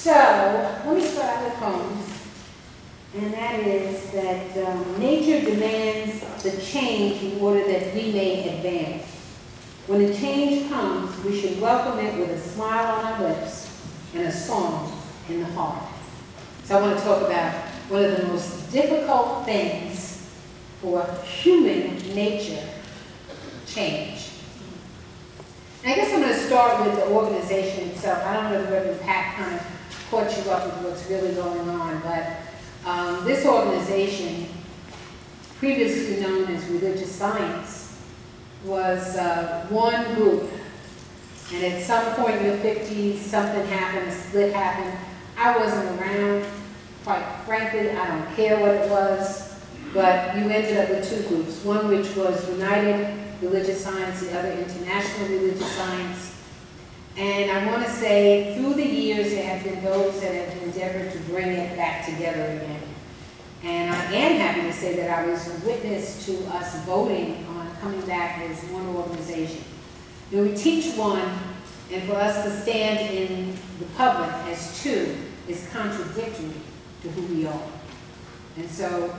So, let me start out with homes. And that is that nature demands the change in order that we may advance. When the change comes, we should welcome it with a smile on our lips and a song in the heart. So I want to talk about one of the most difficult things for human nature, change. And I guess I'm going to start with the organization itself. I don't know if Reverend Pat kind of caught you up with what's really going on, but this organization, previously known as Religious Science, was one group. And at some point in the 50s, something happened, a split happened. I wasn't around, quite frankly, I don't care what it was, but you ended up with two groups, one which was United Religious Science, the other International Religious Science. And I want to say, through the years, there have been those that have endeavored to bring it back together again. And I am happy to say that I was a witness to us voting on coming back as one organization. You know, we teach one, and for us to stand in the public as two is contradictory to who we are. And so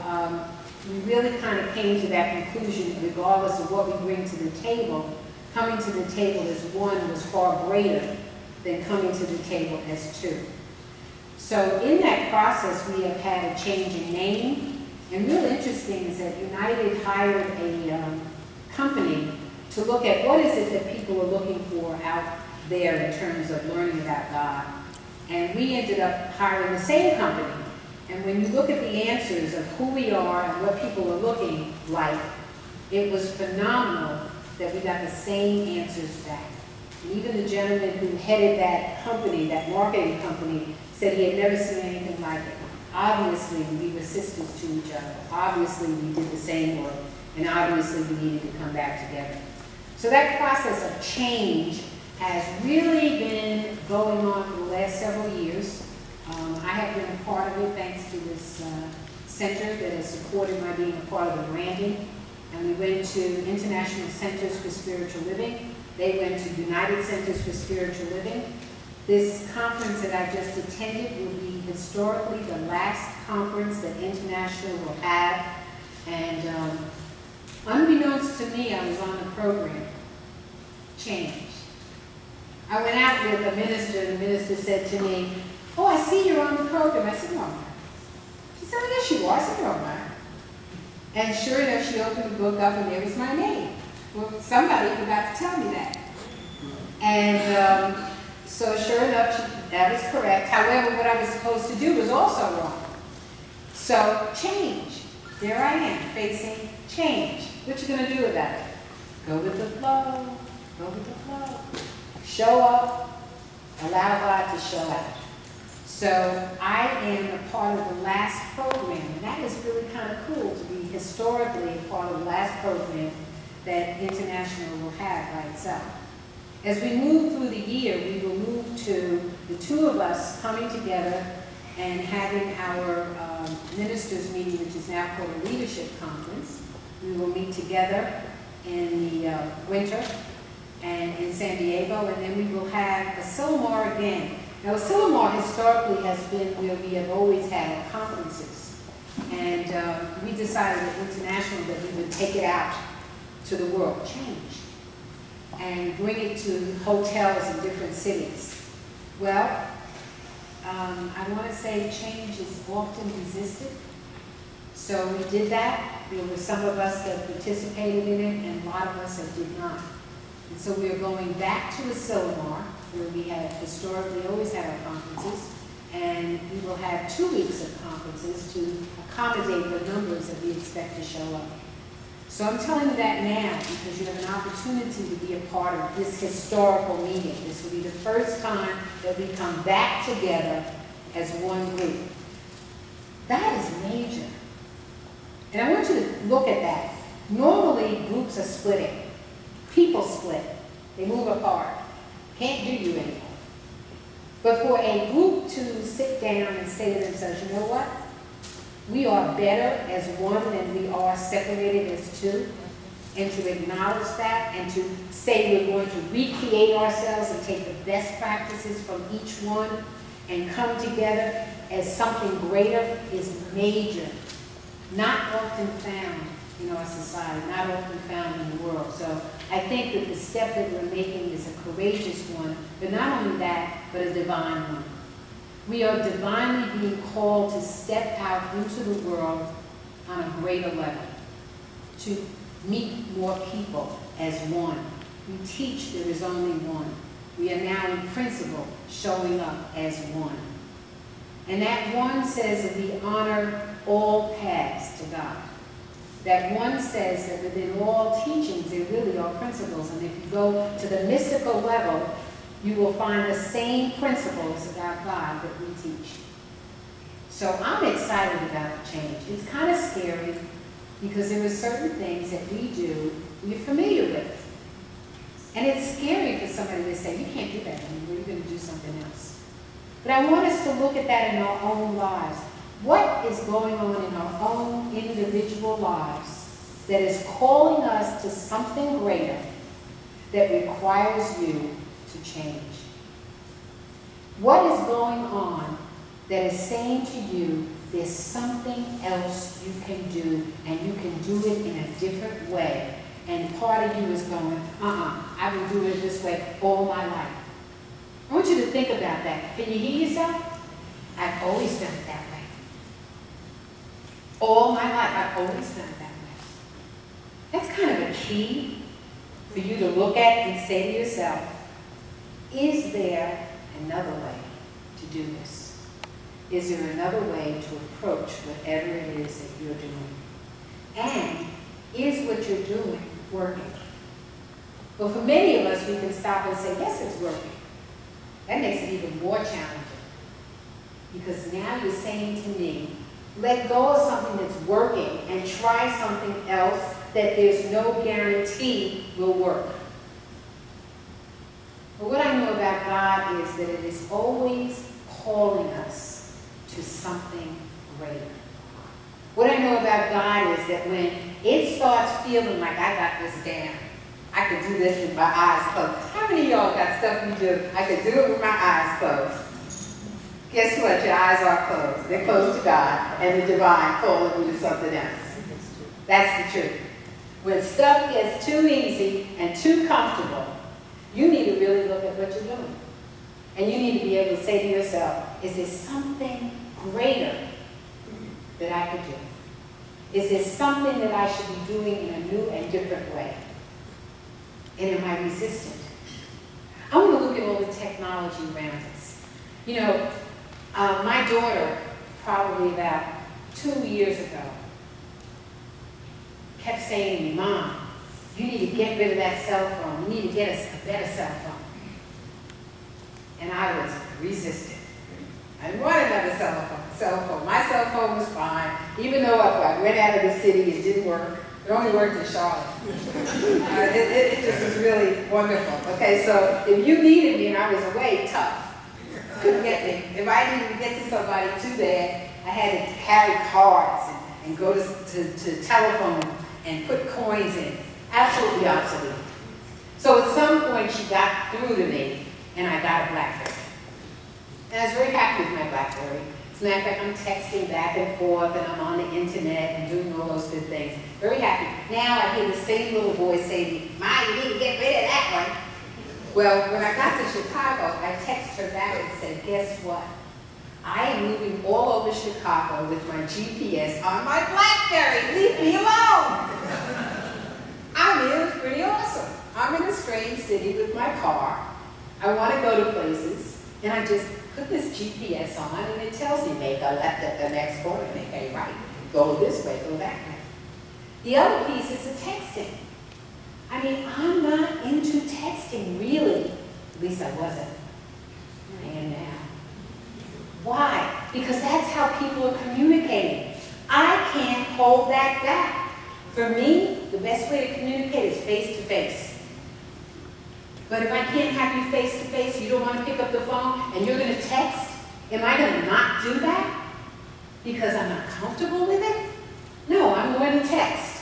we really kind of came to that conclusion, regardless of what we bring to the table. Coming to the table as one was far greater than coming to the table as two. So in that process, we have had a change in name. And real interesting is that United hired a company to look at what is it that people are looking for out there in terms of learning about God. And we ended up hiring the same company. And when you look at the answers of who we are and what people are looking like, it was phenomenal that we got the same answers back. And even the gentleman who headed that company, that marketing company, said he had never seen anything like it. Obviously, we were sisters to each other. Obviously, we did the same work. And obviously, we needed to come back together. So that process of change has really been going on for the last several years. I have been a part of it thanks to this center that has supported my being a part of the branding. And we went to International Centers for Spiritual Living. They went to United Centers for Spiritual Living. This conference that I just attended will be historically the last conference that International will have. And unbeknownst to me, I was on the program. Change. I went out with a minister, and the minister said to me, "Oh, I see you're on the program." I said, "No, I'm not." She said, "Oh, yes, you are." I said, "No, I'm not." And sure enough, she opened the book up, and there was my name. Well, somebody forgot to tell me that. And so sure enough, that was correct. However, what I was supposed to do was also wrong. So change. There I am, facing change. What you going to do about it? Go with the flow. Go with the flow. Show up. Allow God to show out. So I am a part of the last program, and that is really kind of cool to be historically a part of the last program that International will have by itself. As we move through the year, we will move to the two of us coming together and having our ministers meeting, which is now called a leadership conference. We will meet together in the winter and in San Diego, and then we will have a Silmar again. Now, a Silmar historically has been where we have always had conferences. And we decided at International that we would take it out to the world, change, and bring it to hotels in different cities. Well, I want to say change is often resisted. So we did that. There were some of us that participated in it, and a lot of us that did not. And so we are going back to a Silmar, where we have historically always had our conferences, and we will have 2 weeks of conferences to accommodate the numbers that we expect to show up. So I'm telling you that now because you have an opportunity to be a part of this historical meeting. This will be the first time that we come back together as one group. That is major. And I want you to look at that. Normally, groups are splitting. People split. They move apart. Can't do you anymore. But for a group to sit down and say to themselves, you know what? We are better as one than we are separated as two. And to acknowledge that and to say we're going to recreate ourselves and take the best practices from each one and come together as something greater is major. Not often found in our society, not often found in the world. So I think that the step that we're making is a courageous one, but not only that, but a divine one. We are divinely being called to step out into the world on a greater level, to meet more people as one. We teach there is only one. We are now in principle showing up as one. And that one says that we honor all paths to God. That one says that within all teachings there really are principles. And if you go to the mystical level, you will find the same principles about God that we teach. So I'm excited about the change. It's kind of scary because there are certain things that we do we're familiar with. And it's scary for somebody to say, you can't do that anymore, you're going to do something else. But I want us to look at that in our own lives. What is going on in our own individual lives that is calling us to something greater that requires you to change? What is going on that is saying to you, there's something else you can do, and you can do it in a different way? And part of you is going, I've been doing it this way all my life. I want you to think about that. Can you hear yourself? I've always done it that way. All my life, I've always done it that way. That's kind of a key for you to look at and say to yourself, is there another way to do this? Is there another way to approach whatever it is that you're doing? And is what you're doing working? Well, for many of us, we can stop and say, yes, it's working. That makes it even more challenging. Because now you're saying to me, let go of something that's working and try something else that there's no guarantee will work. But what I know about God is that it is always calling us to something greater. What I know about God is that when it starts feeling like I got this down, I could do this with my eyes closed. How many of y'all got stuff you do? I could do it with my eyes closed. Guess what? Your eyes are closed. They're closed to God and the divine calling you to something else. That's the truth. When stuff gets too easy and too comfortable, you need to really look at what you're doing. And you need to be able to say to yourself, is there something greater that I could do? Is there something that I should be doing in a new and different way? And am I resistant? I want to look at all the technology around us. You know, my daughter, probably about 2 years ago, kept saying to me, Mom, you need to get rid of that cell phone. You need to get us a better cell phone. And I was resistant. I didn't want another cell phone. My cell phone was fine. Even though if I went out of the city, it didn't work. It only worked in Charlotte. It just was really wonderful. Okay, so if you needed me and I was away, tough. Couldn't get me. If I needed to get to somebody too bad, I had to carry cards and go to telephone and put coins in. Absolutely obsolete. So at some point she got through to me and I got a BlackBerry. And I was very happy with my BlackBerry. As a matter of fact, I'm texting back and forth and I'm on the internet and doing all those good things. Very happy. Now I hear the same little voice say to me, Ma, you need to get rid of that one. Well, when I got to Chicago, I texted her back and said, guess what? I am moving all over Chicago with my GPS on my BlackBerry. Leave me alone. I mean, it was pretty awesome. I'm in a strange city with my car. I want to go to places, and I just put this GPS on, and it tells me, make a left at the next corner, make a right. Go this way, go that way. The other piece is the texting. I mean, I'm not into texting, really. At least I wasn't. I am now. Why? Because that's how people are communicating. I can't hold that back. For me, the best way to communicate is face-to-face. But if I can't have you face-to-face, you don't want to pick up the phone, and you're going to text, am I going to not do that because I'm not comfortable with it? No, I'm going to text.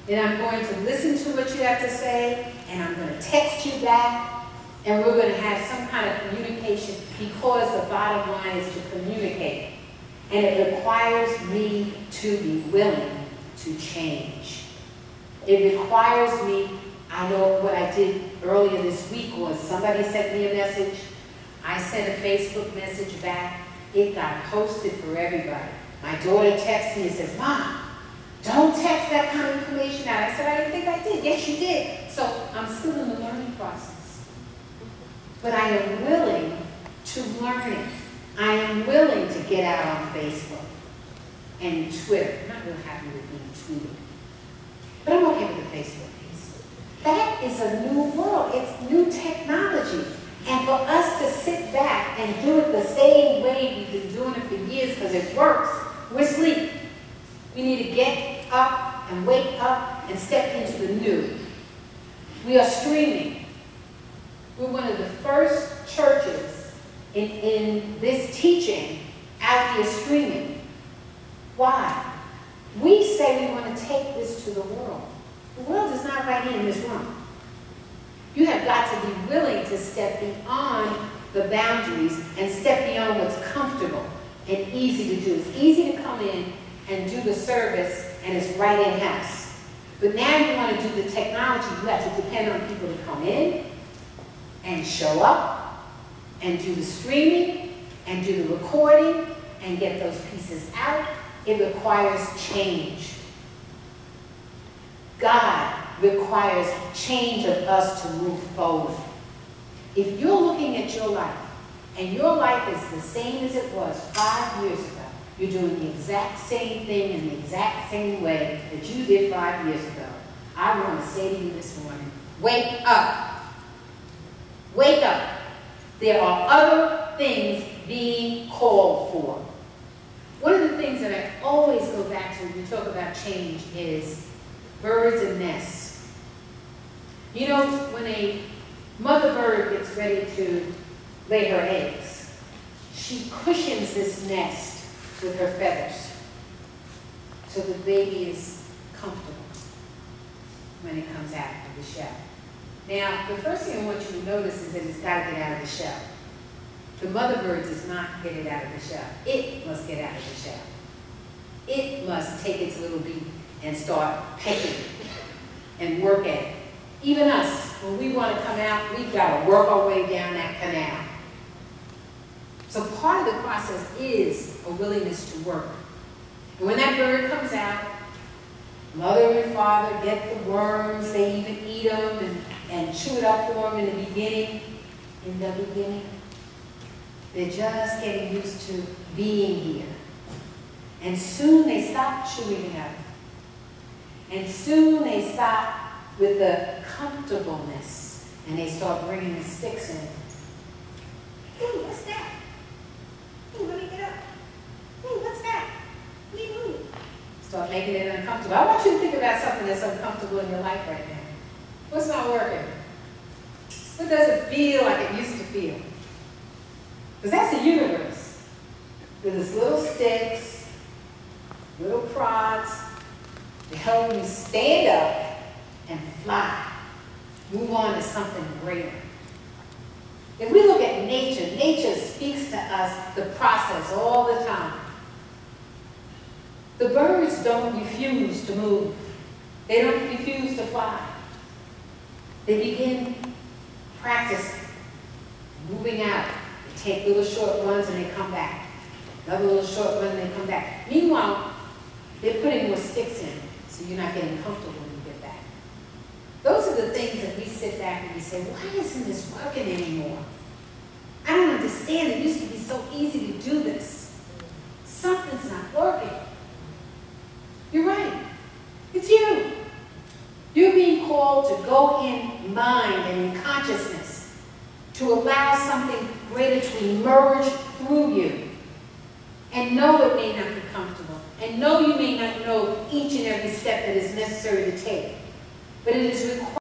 And I'm going to listen to what you have to say, and I'm going to text you back, And we're going to have some kind of communication because the bottom line is to communicate. And it requires me to be willing to change. It requires me, I know what I did earlier this week was somebody sent me a message. I sent a Facebook message back. It got posted for everybody. My daughter texts me and says, "Mom, don't text that kind of information out." I said, "I didn't think I did." "Yes, you did." So I'm still in the learning process. But I am willing to learn it. I am willing to get out on Facebook and Twitter. I'm not real happy with being tweeted. But I'm okay with the Facebook piece. That is a new world. It's new technology. And for us to sit back and do it the same way we've been doing it for years because it works, we're asleep. We need to get up and wake up and step into the new. We are streaming. We're one of the first churches in this teaching out here streaming. Why? We say we want to take this to the world. The world is not right in this room. You have got to be willing to step beyond the boundaries and step beyond what's comfortable and easy to do. It's easy to come in and do the service and it's right in-house. But now you want to do the technology, you have to depend on people to come in and show up and do the streaming and do the recording and get those pieces out. It requires change. God requires change of us to move forward. If you're looking at your life, and your life is the same as it was 5 years ago, you're doing the exact same thing in the exact same way that you did 5 years ago, I want to say to you this morning, wake up. Wake up. There are other things being called for. One of the things that I always go back to when we talk about change is birds and nests. You know, when a mother bird gets ready to lay her eggs, she cushions this nest with her feathers so the baby is comfortable when it comes out of the shell. Now, the first thing I want you to notice is that it's got to get out of the shell. The mother bird does not get it out of the shell. It must get out of the shell. It must take its little beak and start pecking and work at it. Even us, when we want to come out, we've got to work our way down that canal. So part of the process is a willingness to work. And when that bird comes out, mother and father get the worms, they even eat them and chew it up for them in the beginning. They're just getting used to being here. And soon they stop chewing it up. And soon they stop with the comfortableness, and they start bringing the sticks in. Hey, what's that? Hey, let me get up. Hey, what's that? Move. Start making it uncomfortable. I want you to think about something that's uncomfortable in your life right now. What's not working? What doesn't feel like it used to feel? Because that's the universe. With its little sticks, little prods, to help you stand up and fly. Move on to something greater. If we look at nature, nature speaks to us the process all the time. The birds don't refuse to move. They don't refuse to fly. They begin practicing, moving out. They take little short runs and they come back. Another little short run and they come back. Meanwhile, they're putting more sticks in, so you're not getting comfortable when you get back. Those are the things that we sit back and we say, why isn't this working anymore? I don't understand. It used to be so easy to do this. Something's not working. You're right. It's you. You're being called to go in mind and in consciousness, to allow something greater to emerge through you. And know it may not be comfortable. And know you may not know each and every step that is necessary to take. But it is required.